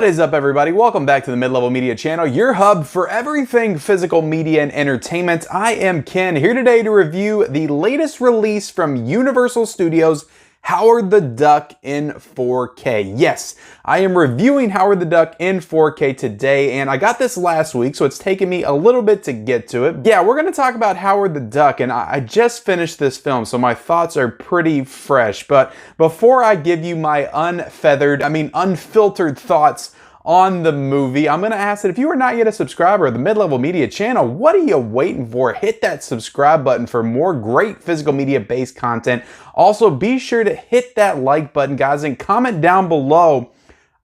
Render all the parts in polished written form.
What is up, everybody? Welcome back to the Mid-Level Media channel, your hub for everything physical media and entertainment. I am Ken, here today to review the latest release from Universal Studios, Howard the Duck in 4K. Yes, I am reviewing Howard the Duck in 4K today, and I got this last week, so it's taken me a little bit to get to it. Yeah, we're going to talk about Howard the Duck, and I just finished this film, so my thoughts are pretty fresh. But before I give you my unfiltered thoughts on the movie, I'm going to ask that if you are not yet a subscriber of the Mid-Level Media channel, what are you waiting for? Hit that subscribe button for more great physical media based content. Also, be sure to hit that like button, guys, and comment down below.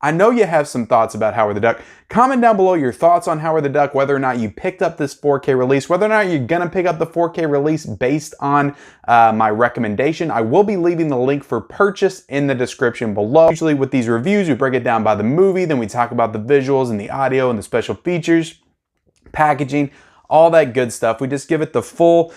I know you have some thoughts about Howard the Duck. Comment down below your thoughts on Howard the Duck, whether or not you picked up this 4K release, whether or not you're going to pick up the 4K release based on my recommendation. I will be leaving the link for purchase in the description below. Usually with these reviews, we break it down by the movie, then we talk about the visuals and the audio and the special features, packaging, all that good stuff. We just give it the full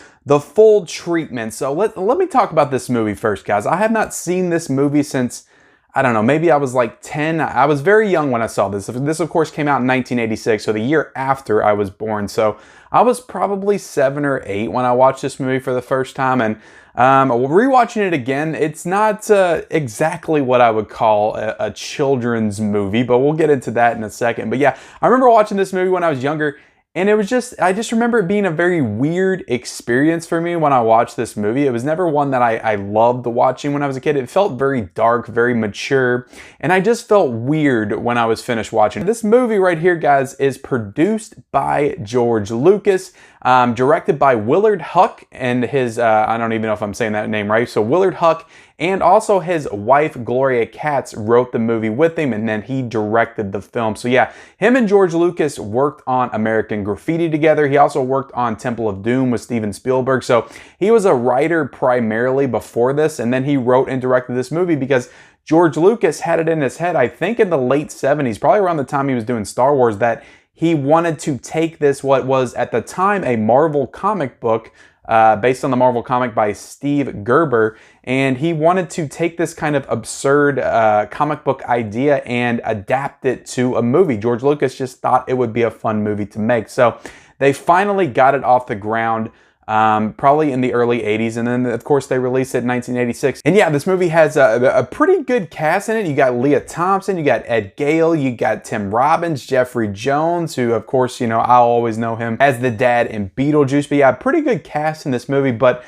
treatment. So let me talk about this movie first, guys. I have not seen this movie since, I don't know, maybe I was like 10. I was very young when I saw this. This, of course, came out in 1986, so the year after I was born. So I was probably 7 or 8 when I watched this movie for the first time. And rewatching it again, it's not exactly what I would call a children's movie, but we'll get into that in a second. But yeah, I remember watching this movie when I was younger, and it was just, I just remember it being a very weird experience for me when I watched this movie. It was never one that I loved watching when I was a kid. It felt very dark, very mature, and I just felt weird when I was finished watching. This movie right here, guys, is produced by George Lucas, directed by Willard Huck and his, I don't even know if I'm saying that name right, so Willard Huck, and also his wife, Gloria Katz, wrote the movie with him, and then he directed the film. So yeah, him and George Lucas worked on American Graffiti together. He also worked on Temple of Doom with Steven Spielberg. So he was a writer primarily before this, and then he wrote and directed this movie because George Lucas had it in his head, I think in the late 70s, probably around the time he was doing Star Wars, that he wanted to take this, what was at the time a Marvel comic book, based on the Marvel comic by Steve Gerber, and he wanted to take this kind of absurd comic book idea and adapt it to a movie. George Lucas just thought it would be a fun movie to make. So they finally got it off the ground probably in the early 80s, and then of course they released it in 1986. And yeah, this movie has a pretty good cast in it. You got Leia Thompson, you got Ed Gale, you got Tim Robbins, Jeffrey Jones, who of course, you know, I'll always know him as the dad in Beetlejuice. But yeah, pretty good cast in this movie. But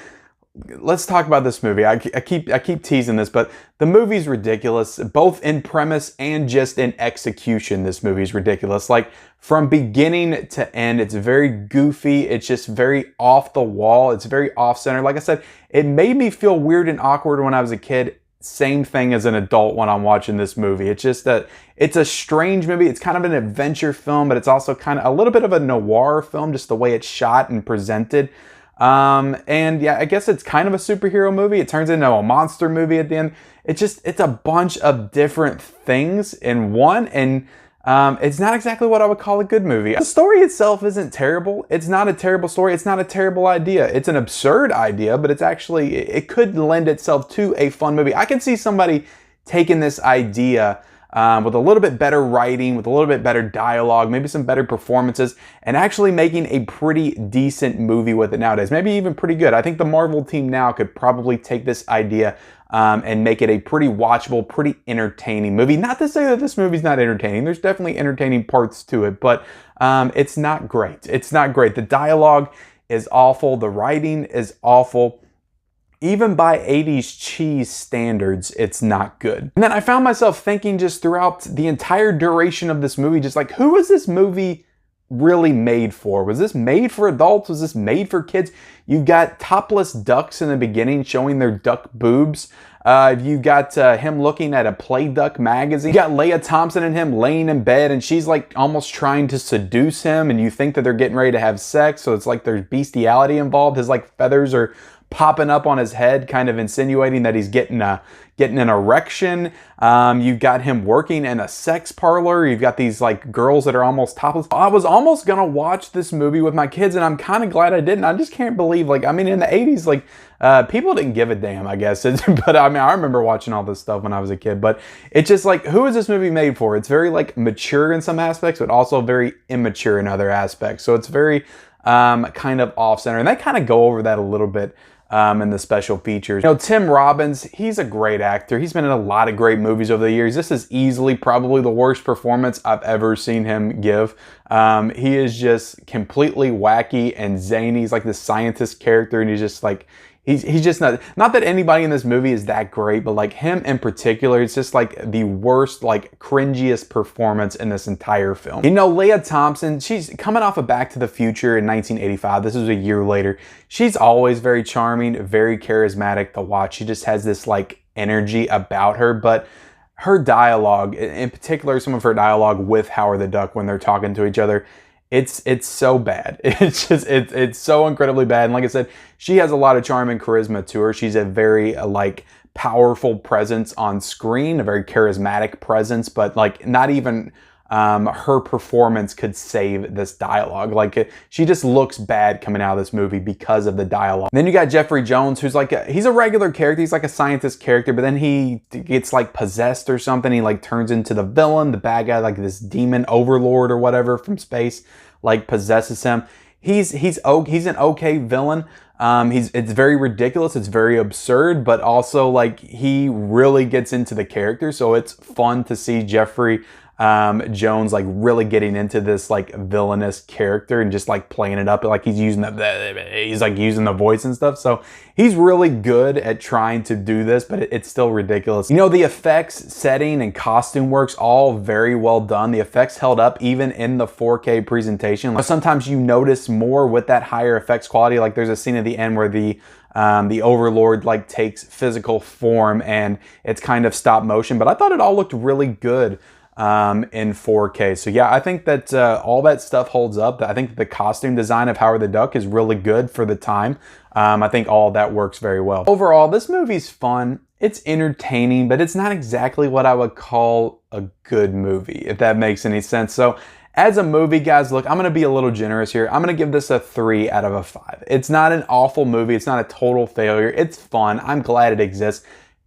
let's talk about this movie. I keep teasing this, but the movie's ridiculous, both in premise and just in execution. This movie's ridiculous. Like from beginning to end, it's very goofy. It's just very off the wall. It's very off center. Like I said, it made me feel weird and awkward when I was a kid. Same thing as an adult when I'm watching this movie. It's just that it's a strange movie. It's kind of an adventure film, but it's also kind of a little bit of a noir film, just the way it's shot and presented. And yeah, I guess it's kind of a superhero movie. It turns into a monster movie at the end. It's a bunch of different things in one, and it's not exactly what I would call a good movie. The story itself isn't terrible. It's not a terrible story. It's not a terrible idea. It's an absurd idea, but it could lend itself to a fun movie. I can see somebody taking this idea with a little bit better writing, with a little bit better dialogue, maybe some better performances, and actually making a pretty decent movie with it nowadays. Maybe even pretty good. I think the Marvel team now could probably take this idea and make it a pretty watchable, pretty entertaining movie. Not to say that this movie's not entertaining. There's definitely entertaining parts to it, but it's not great. It's not great. The dialogue is awful. The writing is awful. Even by 80s cheese standards, it's not good. And then I found myself thinking just throughout the entire duration of this movie, just like, who was this movie really made for? Was this made for adults? Was this made for kids? You got topless ducks in the beginning showing their duck boobs. You got him looking at a Play Duck magazine. You got Leia Thompson and him laying in bed, and she's like almost trying to seduce him, and you think that they're getting ready to have sex, so it's like there's bestiality involved. His like feathers are popping up on his head, kind of insinuating that he's getting an erection. You've got him working in a sex parlor. You've got these like girls that are almost topless. I was almost gonna watch this movie with my kids, and I'm kind of glad I didn't. I just can't believe, like, I mean, in the 80s, like, people didn't give a damn, I guess. But I mean, I remember watching all this stuff when I was a kid, but it's just like, who is this movie made for? It's very like mature in some aspects, but also very immature in other aspects. So it's very kind of off-center, and they kind of go over that a little bit in the special features. You know, Tim Robbins, he's a great actor. He's been in a lot of great movies over the years. This is easily probably the worst performance I've ever seen him give. He is just completely wacky and zany. He's like this scientist character, and he's just like, he's just not that anybody in this movie is that great, but like him in particular, it's just like the worst, like cringiest performance in this entire film. You know, Leia Thompson, she's coming off of Back to the Future in 1985. This was a year later. She's always very charming, very charismatic to watch. She just has this like energy about her, but her dialogue, in particular, some of her dialogue with Howard the Duck when they're talking to each other, it's so bad. It's so incredibly bad. And like I said, she has a lot of charm and charisma to her. She's a very like powerful presence on screen, a very charismatic presence, but like not even her performance could save this dialogue. Like she just looks bad coming out of this movie because of the dialogue. And then you got Jeffrey Jones, who's like he's a regular character. He's like a scientist character, but then he gets like possessed or something. He like turns into the villain, the bad guy, like this demon overlord or whatever from space, like possesses him. He's an okay villain. It's very ridiculous, it's very absurd, but also like he really gets into the character, so it's fun to see Jeffrey Jones like really getting into this like villainous character and just like playing it up, like he's using the voice and stuff. So he's really good at trying to do this, but it's still ridiculous. You know, the effects, setting, and costume work's all very well done. The effects held up even in the 4K presentation. Like, sometimes you notice more with that higher effects quality. Like there's a scene at the end where the Overlord like takes physical form and it's kind of stop motion, but I thought it all looked really good in 4K. So yeah, I think that all that stuff holds up. I think the costume design of Howard the Duck is really good for the time. I think all of that works very well. Overall, this movie's fun. It's entertaining, but it's not exactly what I would call a good movie, if that makes any sense. So as a movie, guys, look, I'm going to be a little generous here. I'm going to give this a 3 out of a 5. It's not an awful movie. It's not a total failure. It's fun. I'm glad it exists.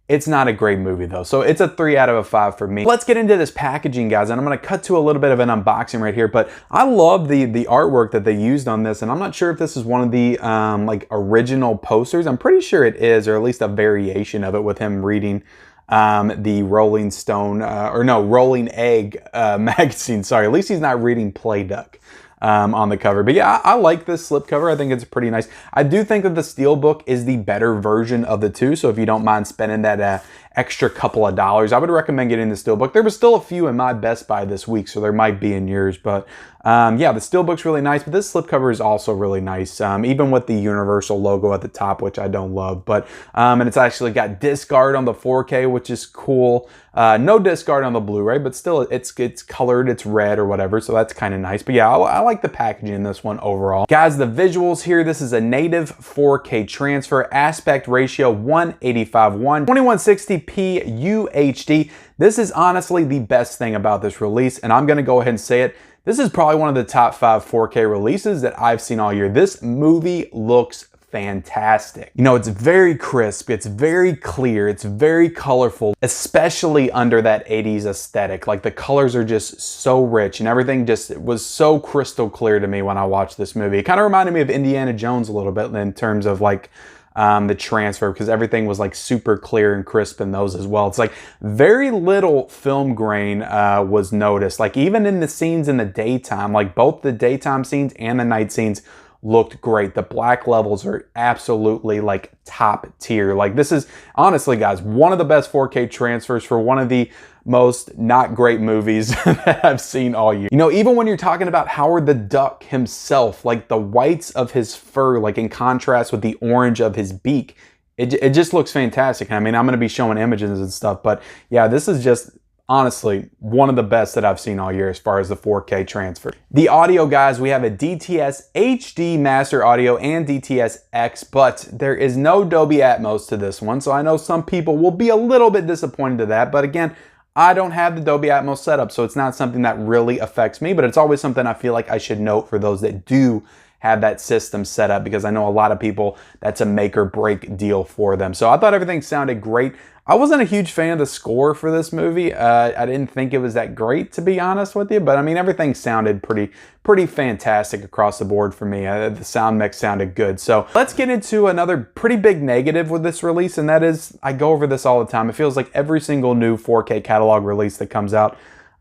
It's not a great movie though, so it's a 3 out of a 5 for me. Let's get into this packaging, guys, and I'm gonna cut to a little bit of an unboxing right here, but I love the artwork that they used on this, and I'm not sure if this is one of the like original posters. I'm pretty sure it is, or at least a variation of it with him reading the Rolling Stone, Rolling Egg magazine. Sorry, at least he's not reading Play Duck on the cover. But yeah, I like this slipcover. I think it's pretty nice. I do think that the Steelbook is the better version of the two, so if you don't mind spending that extra couple of dollars, I would recommend getting the Steelbook. There was still a few in my Best Buy this week, so there might be in yours, but yeah, the Steelbook's really nice, but this slipcover is also really nice, even with the Universal logo at the top, which I don't love, but and it's actually got discard on the 4K, which is cool. No discard on the Blu-ray, but still it's colored, it's red or whatever, so that's kind of nice. But yeah, I like the packaging in this one overall. Guys, the visuals here, this is a native 4K transfer, aspect ratio 185:1, 2160p UHD. This is honestly the best thing about this release, and I'm gonna go ahead and say it. This is probably one of the top 5 4K releases that I've seen all year. This movie looks fantastic. You know, it's very crisp, it's very clear, it's very colorful, especially under that 80s aesthetic. Like the colors are just so rich and everything just was so crystal clear to me when I watched this movie. It kind of reminded me of Indiana Jones a little bit in terms of like the transfer, because everything was like super clear and crisp in those as well. It's like very little film grain was noticed. Like even in the scenes in the daytime, like both the daytime scenes and the night scenes looked great. The black levels are absolutely like top tier. Like this is honestly, guys, one of the best 4K transfers for one of the most not great movies that I've seen all year. You know, even when you're talking about Howard the Duck himself, like the whites of his fur, like in contrast with the orange of his beak, it just looks fantastic. I mean, I'm going to be showing images and stuff, but yeah, this is just honestly, one of the best that I've seen all year as far as the 4K transfer. The audio, guys, we have a DTS HD Master Audio and DTS X, but there is no Dolby Atmos to this one, so I know some people will be a little bit disappointed to that, but again, I don't have the Dolby Atmos setup, so it's not something that really affects me, but it's always something I feel like I should note for those that do have that system set up, because I know a lot of people, that's a make or break deal for them. So I thought everything sounded great. I wasn't a huge fan of the score for this movie. I didn't think it was that great, to be honest with you, but I mean, everything sounded pretty fantastic across the board for me. The sound mix sounded good. So let's get into another pretty big negative with this release, and that is, I go over this all the time. It feels like every single new 4K catalog release that comes out,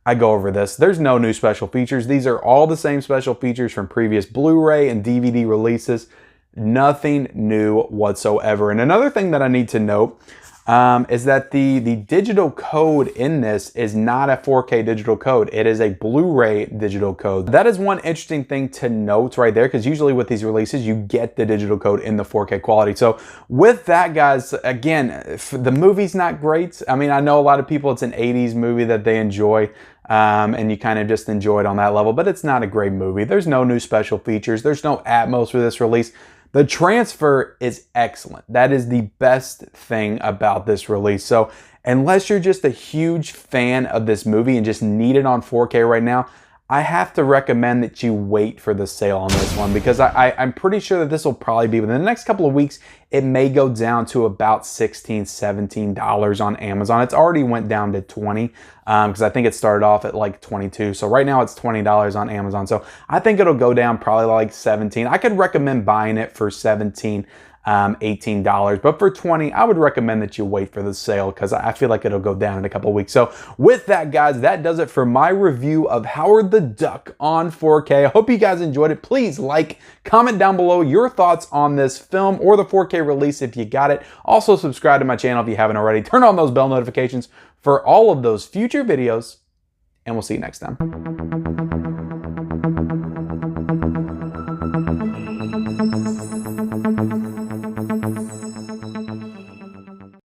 I go over this. There's no new special features. These are all the same special features from previous Blu-ray and DVD releases. Nothing new whatsoever. And another thing that I need to note is that the digital code in this is not a 4K digital code. It is a Blu-ray digital code. That is one interesting thing to note right there, because usually with these releases, you get the digital code in the 4K quality. So with that, guys, again, the movie's not great. I mean, I know a lot of people, it's an 80s movie that they enjoy, and you kind of just enjoy it on that level, but it's not a great movie. There's no new special features. There's no Atmos for this release. The transfer is excellent. That is the best thing about this release. So unless you're just a huge fan of this movie and just need it on 4K right now, I have to recommend that you wait for the sale on this one, because I'm pretty sure that this will probably be within the next couple of weeks. It may go down to about $16, $17 on Amazon. It's already went down to $20 because I think it started off at like $22. So right now it's $20 on Amazon. So I think it'll go down probably like $17. I could recommend buying it for $17. $18, but for $20, I would recommend that you wait for the sale, because I feel like it'll go down in a couple of weeks. So with that, guys, that does it for my review of Howard the Duck on 4K. I hope you guys enjoyed it. Please like, comment down below your thoughts on this film or the 4K release if you got it. Also subscribe to my channel if you haven't already. Turn on those bell notifications for all of those future videos, and we'll see you next time.